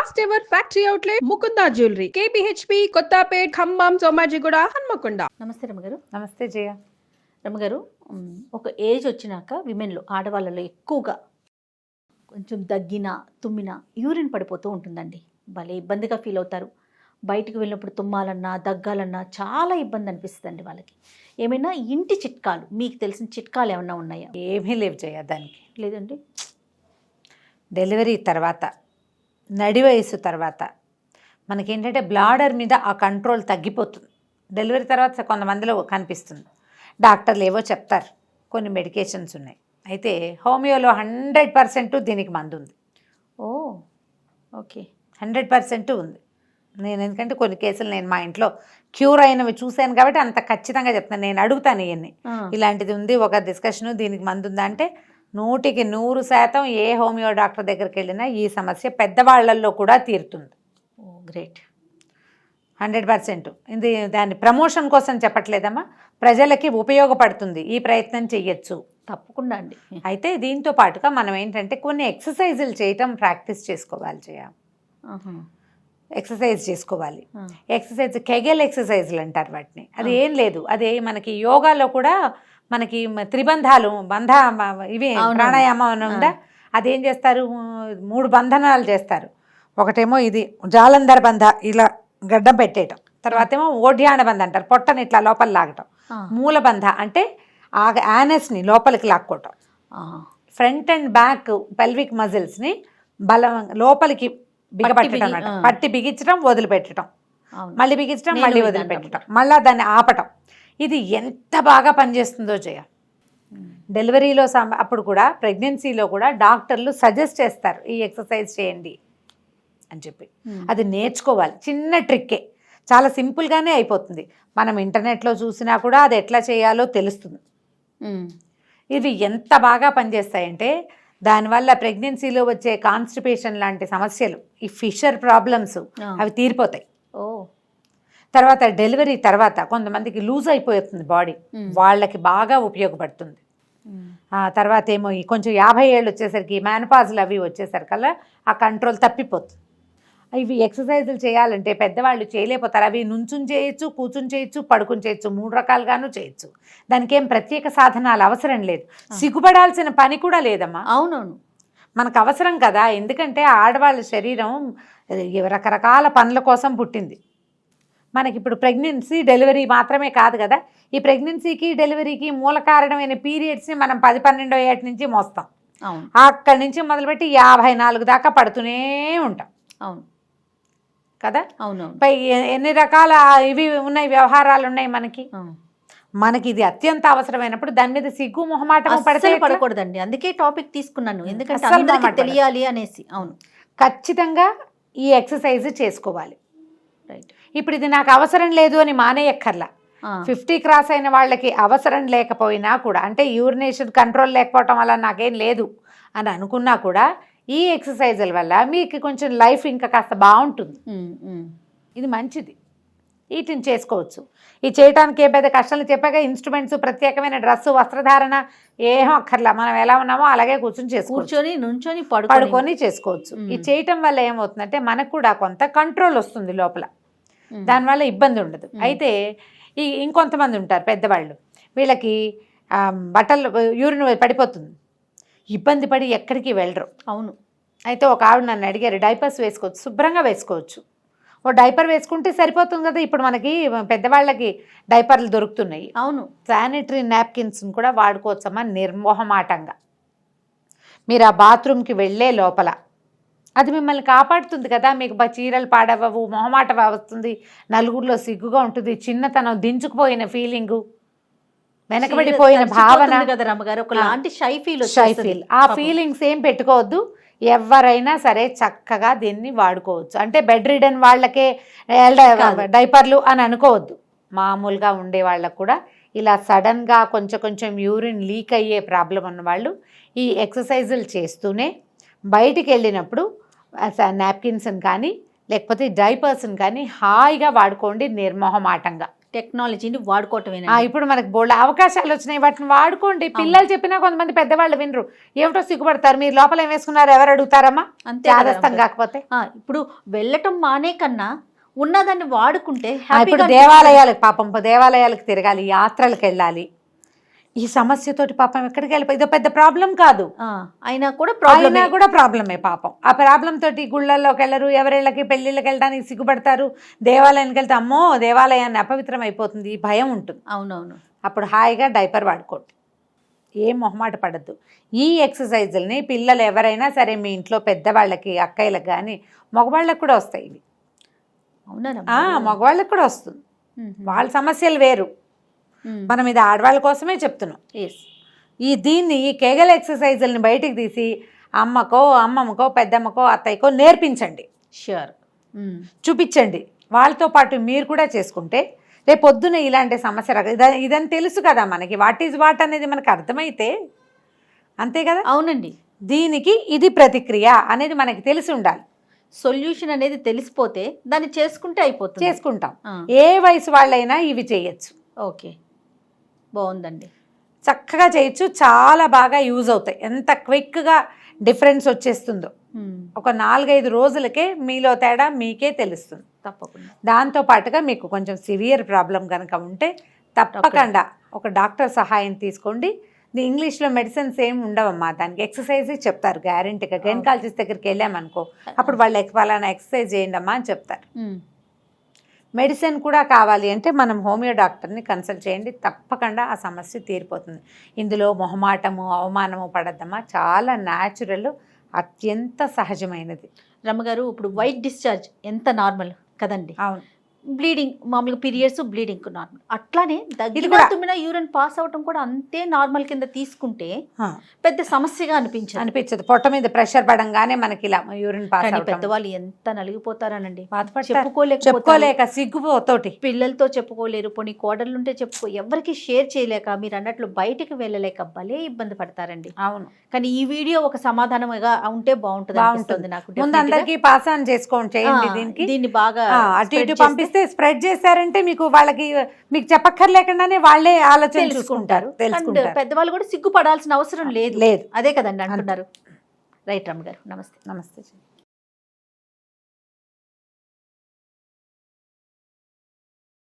First ever factory outlet Mukunda jewellery KPHP Kothapet Khammam Somajiguda Hanamkonda. నమస్తే రమ్మగారు. నమస్తే జయ. రమ్మగారు, ఒక ఏజ్ వచ్చినాక విమెన్లో ఆడవాళ్ళలో ఎక్కువగా కొంచెం దగ్గిన తుమ్మిన యూరిన్ పడిపోతూ ఉంటుందండి. భలే ఇబ్బందిగా ఫీల్ అవుతారు. బయటికి వెళ్ళినప్పుడు తుమ్మాలన్నా దగ్గాలన్నా చాలా ఇబ్బంది అనిపిస్తుందండి వాళ్ళకి. ఏమైనా ఇంటి చిట్కాలు, మీకు తెలిసిన చిట్కాలు ఏమైనా ఉన్నాయా? ఏమీ లేవు జయ దానికి. లేదండి. డెలివరీ తర్వాత, నడి వయసు తర్వాత మనకేంటంటే బ్లాడర్ మీద ఆ కంట్రోల్ తగ్గిపోతుంది. డెలివరీ తర్వాత కొంతమందిలో కనిపిస్తుంది. డాక్టర్లు ఏవో చెప్తారు, కొన్ని మెడికేషన్స్ ఉన్నాయి. అయితే హోమియోలో 100% దీనికి మందు ఉంది. ఓ ఓకే, 100% ఉంది. నేను ఎందుకంటే కొన్ని కేసులు నేను మా ఇంట్లో క్యూర్ అయినవి చూశాను కాబట్టి అంత ఖచ్చితంగా చెప్తాను. నేను అడుగుతాను ఇవన్నీ, ఇలాంటిది ఉంది ఒక డిస్కషను, దీనికి మందు ఉందా అంటే 100% ఏ హోమియో డాక్టర్ దగ్గరికి వెళ్ళినా ఈ సమస్య పెద్దవాళ్లలో కూడా తీరుతుంది. ఓ గ్రేట్. 100%. ఇది దాని ప్రమోషన్ కోసం చెప్పట్లేదమ్మా, ప్రజలకి ఉపయోగపడుతుంది. ఈ ప్రయత్నం చెయ్యొచ్చు తప్పకుండా అండి. అయితే దీంతో పాటుగా మనం ఏంటంటే కొన్ని ఎక్సర్సైజులు చేయటం ప్రాక్టీస్ చేసుకోవాలి జయ. ఎక్సర్సైజ్ చేసుకోవాలి. ఎక్సర్సైజ్ కెగెల్ ఎక్సర్సైజులు అంటారు వాటిని. అది ఏం లేదు, అదే మనకి యోగాలో కూడా మనకి త్రిబంధాలు ఇవి ప్రాణాయామం ఉందా, అదేం చేస్తారు, 3 బంధనాలు చేస్తారు. ఒకటేమో ఇది జాలంధర్ బంధ, ఇలా గడ్డం పెట్టేయటం. తర్వాత ఏమో ఓడ్యాణ బంధ అంటారు, పొట్టని ఇట్లా లోపల లాగటం. మూల బంధ అంటే ఆ యానస్ని లోపలికి లాక్కోవటం. ఫ్రంట్ అండ్ బ్యాక్ పెల్విక్ మజిల్స్ని బలం లోపలికి బిగపట్టడం అన్నమాట. పట్టి బిగించడం, వదిలిపెట్టడం, మళ్ళీ బిగించడం, మళ్ళీ వదిలిపెట్టడం, మళ్ళీ దాన్ని ఆపటం. ఇది ఎంత బాగా పనిచేస్తుందో జయ. డెలివరీలో అప్పుడు కూడా, ప్రెగ్నెన్సీలో కూడా డాక్టర్లు సజెస్ట్ చేస్తారు ఈ ఎక్సర్సైజ్ చేయండి అని చెప్పి. అది నేర్చుకోవాలి. చిన్న ట్రిక్కే, చాలా సింపుల్గానే అయిపోతుంది. మనం ఇంటర్నెట్లో చూసినా కూడా అది ఎట్లా చేయాలో తెలుస్తుంది. ఇవి ఎంత బాగా పనిచేస్తాయంటే దానివల్ల ప్రెగ్నెన్సీలో వచ్చే కాన్స్టిపేషన్ లాంటి సమస్యలు, ఈ ఫిషర్ ప్రాబ్లమ్స్ అవి తీరిపోతాయి. ఓ తర్వాత డెలివరీ తర్వాత కొంతమందికి లూజ్ అయిపోతుంది బాడీ, వాళ్ళకి బాగా ఉపయోగపడుతుంది. తర్వాత ఏమో కొంచెం 50 ఏళ్ళు వచ్చేసరికి మెనోపాజ్లు అవి వచ్చేసరికల్లా ఆ కంట్రోల్ తప్పిపోతుంది. ఇవి ఎక్సర్సైజులు చేయాలంటే పెద్దవాళ్ళు చేయలేకపోతారు. అవి నుంచుని చేయొచ్చు, కూర్చుని చేయొచ్చు, పడుకుని చేయొచ్చు, 3 రకాలుగాను చేయొచ్చు. దానికి ఏం ప్రత్యేక సాధనాలు అవసరం లేదు, సిగ్గుపడాల్సిన పని కూడా లేదమ్మా. అవునవును, మనకు అవసరం కదా. ఎందుకంటే ఆడవాళ్ళ శరీరం రకరకాల పనుల కోసం పుట్టింది. మనకి ఇప్పుడు ప్రెగ్నెన్సీ డెలివరీ మాత్రమే కాదు కదా, ఈ ప్రెగ్నెన్సీకి డెలివరీకి మూల కారణమైన పీరియడ్స్ని మనం 10-12వ ఏట నుంచి మోస్తాం. అక్కడి నుంచి మొదలుపెట్టి 54 దాకా పడుతూనే ఉంటాం. అవును కదా. అవునవును. పై ఎన్ని రకాల ఇవి ఉన్నాయి, వ్యవహారాలు ఉన్నాయి మనకి ఇది అత్యంత అవసరమైనప్పుడు దాని మీద సిగ్గు మొహమాటం పడకూడదండి. అందుకే టాపిక్ తీసుకున్నాను, ఎందుకంటే అందరికీ తెలియాలి అనేసి. అవును, ఖచ్చితంగా ఈ ఎక్సర్సైజ్ చేసుకోవాలి. రైట్. ఇప్పుడు ఇది నాకు అవసరం లేదు అని మానేయక్కర్లా. 50 క్రాస్ అయిన వాళ్ళకి అవసరం లేకపోయినా కూడా, అంటే యూరినేషన్ కంట్రోల్ లేకపోవటం వల్ల నాకేం లేదు అని అనుకున్నా కూడా ఈ ఎక్సర్సైజుల వల్ల మీకు కొంచెం లైఫ్ ఇంకా కాస్త బాగుంటుంది. ఇది మంచిది, వీటిని చేసుకోవచ్చు. ఇది చేయడానికి ఏ పెద్ద కష్టాలు చెప్పాక ఇన్స్ట్రుమెంట్స్, ప్రత్యేకమైన డ్రెస్సు, వస్త్రధారణ ఏం అక్కర్లా. మనం ఎలా ఉన్నామో అలాగే కూర్చొని నుంచొని పడుకొని చేసుకోవచ్చు. ఇది చేయటం వల్ల ఏమవుతుందంటే మనకు కూడా కొంత కంట్రోల్ వస్తుంది లోపల, దానివల్ల ఇబ్బంది ఉండదు. అయితే ఇంకొంతమంది ఉంటారు పెద్దవాళ్ళు, వీళ్ళకి బట్టలు యూరిన్ పడిపోతుంది, ఇబ్బంది పడి ఎక్కడికి వెళ్ళరు. అవును. అయితే ఒక ఆవిడ నన్ను అడిగారు, డైపర్స్ వేసుకోవచ్చు, శుభ్రంగా వేసుకోవచ్చు. ఓ డైపర్ వేసుకుంటే సరిపోతుంది కదా. ఇప్పుడు మనకి పెద్దవాళ్ళకి డైపర్లు దొరుకుతున్నాయి. అవును. శానిటరీ నాప్కిన్స్ని కూడా వాడుకోవచ్చమ్మా నిర్మోహమాటంగా. మీరు ఆ బాత్రూమ్కి వెళ్ళే లోపల అది మిమ్మల్ని కాపాడుతుంది కదా. మీకు చీరలు పాడవవు, మొహమాట వస్తుంది, నలుగురిలో సిగ్గుగా ఉంటుంది, చిన్నతనం, దించుకుపోయిన ఫీలింగు, వెనకబడిపోయిన భావన కదా రమ్మగారు, ఒకలాంటి షై ఫీల్. ఆ ఫీలింగ్స్ ఏం పెట్టుకోవద్దు. ఎవరైనా సరే చక్కగా దీన్ని వాడుకోవచ్చు. అంటే బెడ్ రిడన్ వాళ్ళకే డైపర్లు అని అనుకోవద్దు. మామూలుగా ఉండే వాళ్ళకు కూడా ఇలా సడన్గా కొంచెం యూరిన్ లీక్ అయ్యే ప్రాబ్లం ఉన్న వాళ్ళు ఈ ఎక్సర్సైజులు చేస్తూనే బయటికి వెళ్ళినప్పుడు నాప్కిన్స్ని కానీ లేకపోతే డైపర్స్ని కానీ హాయిగా వాడుకోండి నిర్మోహమాటంగా. టెక్నాలజీని వాడుకోవటమేనా? ఇప్పుడు మనకి బోల్డ్ అవకాశాలు వచ్చినాయి, వాటిని వాడుకోండి. పిల్లలు చెప్పినా కొంతమంది పెద్దవాళ్ళు వినరు, ఏమిటో సిగ్గుపడతారు. మీరు లోపల ఏం వేసుకున్నారు ఎవరు అడుగుతారమ్మా, అంతే చాదస్తం కాకపోతే. ఇప్పుడు వెళ్ళటం మానే కన్నా ఉన్నదాన్ని వాడుకుంటే ఇప్పుడు దేవాలయాలకు పాపం దేవాలయాలకు తిరగాలి, యాత్రలకు వెళ్ళాలి. ఈ సమస్యతోటి పాపం ఎక్కడికి వెళ్ళిపోయి ఇదో పెద్ద ప్రాబ్లం కాదు, అయినా కూడా ప్రాబ్లమే పాపం. ఆ ప్రాబ్లం తోటి గుళ్ళల్లోకి వెళ్ళరు, ఎవరిళ్ళకి పెళ్ళిళ్ళకి వెళ్ళడానికి సిగ్గుపడతారు. దేవాలయానికి వెళ్తే అమ్మో దేవాలయాన్ని అపవిత్రం అయిపోతుంది, ఈ భయం ఉంటుంది. అవునవును. అప్పుడు హాయిగా డైపర్ వాడుకోండి, ఏం మొహమాట పడద్దు. ఈ ఎక్సర్సైజుల్ని పిల్లలు ఎవరైనా సరే మీ ఇంట్లో పెద్దవాళ్ళకి, అక్కయ్యలకు కానీ మగవాళ్ళకి కూడా వస్తాయి ఇవి. మగవాళ్ళకి కూడా వస్తుంది, వాళ్ళ సమస్యలు వేరు. మనం ఇది ఆడవాళ్ళ కోసమే చెప్తున్నాం. ఈ కేగల్ ఎక్సర్సైజుల్ని బయటికి తీసి అమ్మమ్మకో పెద్దమ్మకో అత్తయ్యకో నేర్పించండి, షూర్ చూపించండి. వాళ్ళతో పాటు మీరు కూడా చేసుకుంటే రేపు పొద్దున ఇలాంటి సమస్య ఇదని తెలుసు కదా మనకి, వాట్ ఈజ్ వాట్ అనేది మనకు అర్థమైతే అంతే కదా. అవునండి, దీనికి ఇది ప్రతిక్రియ అనేది మనకి తెలిసి ఉండాలి. సొల్యూషన్ అనేది తెలిసిపోతే దాన్ని చేసుకుంటాం. ఏ వయసు వాళ్ళైనా ఇవి చేయొచ్చు. ఓకే, బాగుందండి, చక్కగా చేయొచ్చు, చాలా బాగా యూజ్ అవుతాయి. ఎంత క్విక్గా డిఫరెన్స్ వచ్చేస్తుందో ఒక 4-5 రోజులకే మీలో తేడా మీకే తెలుస్తుంది. తప్పకుండా. దాంతో పాటుగా మీకు కొంచెం సివియర్ ప్రాబ్లం కనుక ఉంటే తప్పకుండా ఒక డాక్టర్ సహాయం తీసుకోండి. ఇంగ్లీష్లో మెడిసిన్స్ ఏమి ఉండవమ్మా, దానికి ఎక్సర్సైజ్ చెప్తారు గ్యారెంటీగా. గైనకాలజిస్ట్ దగ్గరికి వెళ్ళామనుకో, అప్పుడు వాళ్ళు ఫలానా ఎక్సర్సైజ్ చేయండి అమ్మా అని చెప్తారు. మెడిసిన్ కూడా కావాలి అంటే మనం హోమియో డాక్టర్ని కన్సల్ట్ చేయండి, తప్పకుండా ఆ సమస్య తీరిపోతుంది. ఇందులో మొహమాటము అవమానము పడద్దమ్మా, చాలా న్యాచురల్, అత్యంత సహజమైనది. రమ్మగారు, ఇప్పుడు వైట్ డిశ్చార్జ్ ఎంత నార్మల్ కదండి. అవును, బ్లీడింగ్ మామూలుగా పీరియడ్స్ బ్లీడింగ్ నార్మల్, అట్లానే తుమ్మిన యూరిన్ పాస్ అవటం కూడా అంతే నార్మల్ కింద తీసుకుంటే పెద్ద సమస్యగా అనిపించదు. పొట్ట మీద ప్రెషర్ పడంగానే మనకి ఇలా యూరిన్ పాస్. పెద్దవాళ్ళు ఎంత నలిగిపోతారనండి, చెప్పుకోలేక సిగ్గుతోటి, పిల్లలతో చెప్పుకోలేరు, పోనీ కోడళ్ళుంటే ఎవరికి షేర్ చేయలేక, మీరు అన్నట్లు బయటికి వెళ్ళలేక భలే ఇబ్బంది పడతారండి. అవును, కానీ ఈ వీడియో ఒక సమాధానంగా ఉంటే బాగుంటుంది నాకు. ముందు అందరికి పాస్ ఆన్ చేసుకోండి, దీన్ని బాగా అటు ఇటు పంపిస్తే స్ప్రెడ్ చేశారంటే మీకు చెప్పక్కర్లేకుండానే వాళ్ళే ఆలోచన చూసుకుంటారు. పెద్దవాళ్ళు కూడా సిగ్గుపడాల్సిన అవసరం లేదు. అదే కదండి అంటున్నారు. రైట్ రమ్మ గారు, నమస్తే. నమస్తే.